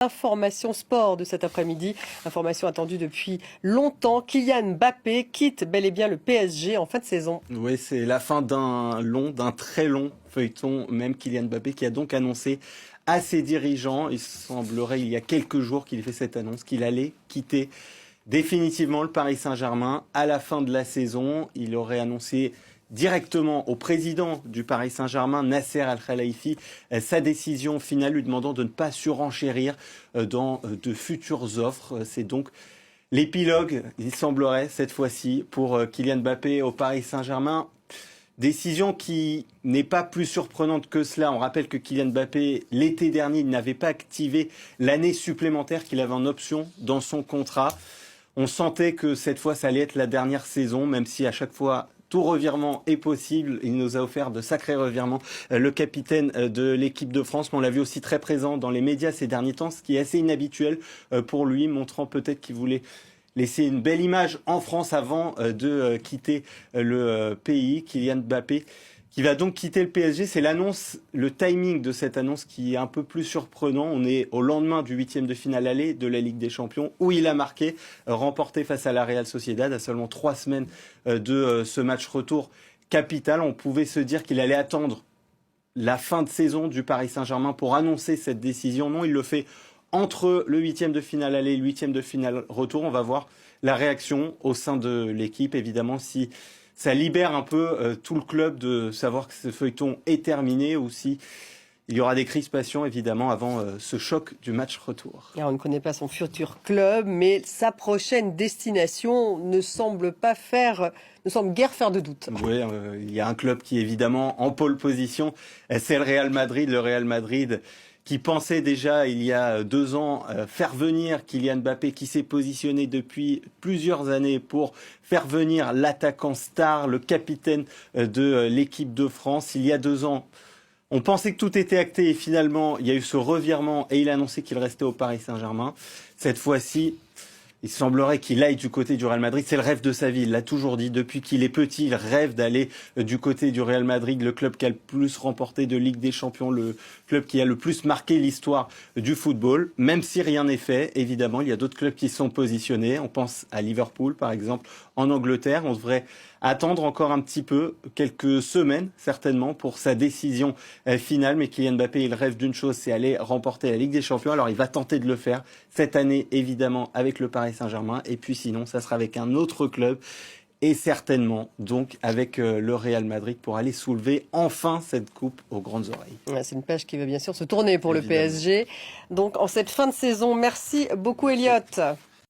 Information sport de cet après-midi, information attendue depuis longtemps. Kylian Mbappé quitte bel et bien le PSG en fin de saison. Oui, c'est la fin d'un très long feuilleton, même Kylian Mbappé qui a donc annoncé à ses dirigeants, il semblerait il y a quelques jours qu'il ait fait cette annonce, qu'il allait quitter définitivement le Paris Saint-Germain à la fin de la saison. Il aurait annoncé directement au président du Paris Saint-Germain, Nasser Al-Khelaifi, sa décision finale, lui demandant de ne pas surenchérir dans de futures offres. C'est donc l'épilogue, il semblerait, cette fois-ci, pour Kylian Mbappé au Paris Saint-Germain. Décision qui n'est pas plus surprenante que cela. On rappelle que Kylian Mbappé, l'été dernier, n'avait pas activé l'année supplémentaire qu'il avait en option dans son contrat. On sentait que cette fois, ça allait être la dernière saison, même si à chaque fois, tout revirement est possible. Il nous a offert de sacrés revirements. Le capitaine de l'équipe de France, mais on l'a vu aussi très présent dans les médias ces derniers temps, ce qui est assez inhabituel pour lui, montrant peut-être qu'il voulait laisser une belle image en France avant de quitter le pays. Kylian Mbappé qui va donc quitter le PSG. C'est l'annonce, le timing de cette annonce qui est un peu plus surprenant. On est au lendemain du 8e de finale aller de la Ligue des Champions où il a marqué, remporté face à la Real Sociedad à seulement 3 semaines de ce match retour capital. On pouvait se dire qu'il allait attendre la fin de saison du Paris Saint-Germain pour annoncer cette décision. Non, il le fait entre le 8e de finale aller et le 8e de finale retour. On va voir la réaction au sein de l'équipe, évidemment, si ça libère un peu tout le club de savoir que ce feuilleton est terminé ou si il y aura des crispations, évidemment, avant ce choc du match retour. Alors, on ne connaît pas son futur club, mais sa prochaine destination ne semble guère faire de doute. Oui, il y a un club qui est évidemment en pole position, c'est le Real Madrid. Le Real Madrid qui pensait déjà il y a 2 ans faire venir Kylian Mbappé, qui s'est positionné depuis plusieurs années pour faire venir l'attaquant star, le capitaine de l'équipe de France. Il y a 2 ans, on pensait que tout était acté et finalement il y a eu ce revirement et il a annoncé qu'il restait au Paris Saint-Germain. Cette fois-ci, il semblerait qu'il aille du côté du Real Madrid. C'est le rêve de sa vie. Il l'a toujours dit. Depuis qu'il est petit, il rêve d'aller du côté du Real Madrid, le club qui a le plus remporté de Ligue des Champions, le club qui a le plus marqué l'histoire du football. Même si rien n'est fait, évidemment, il y a d'autres clubs qui sont positionnés. On pense à Liverpool, par exemple, en Angleterre. On devrait attendre encore un petit peu, quelques semaines certainement, pour sa décision finale. Mais Kylian Mbappé, il rêve d'une chose, c'est aller remporter la Ligue des Champions. Alors il va tenter de le faire cette année, évidemment, avec le Paris Saint-Germain. Et puis sinon, ça sera avec un autre club. Et certainement, donc, avec le Real Madrid pour aller soulever enfin cette coupe aux grandes oreilles. Ouais, c'est une page qui va bien sûr se tourner pour évidemment le PSG. Donc, en cette fin de saison, merci beaucoup, Elliot.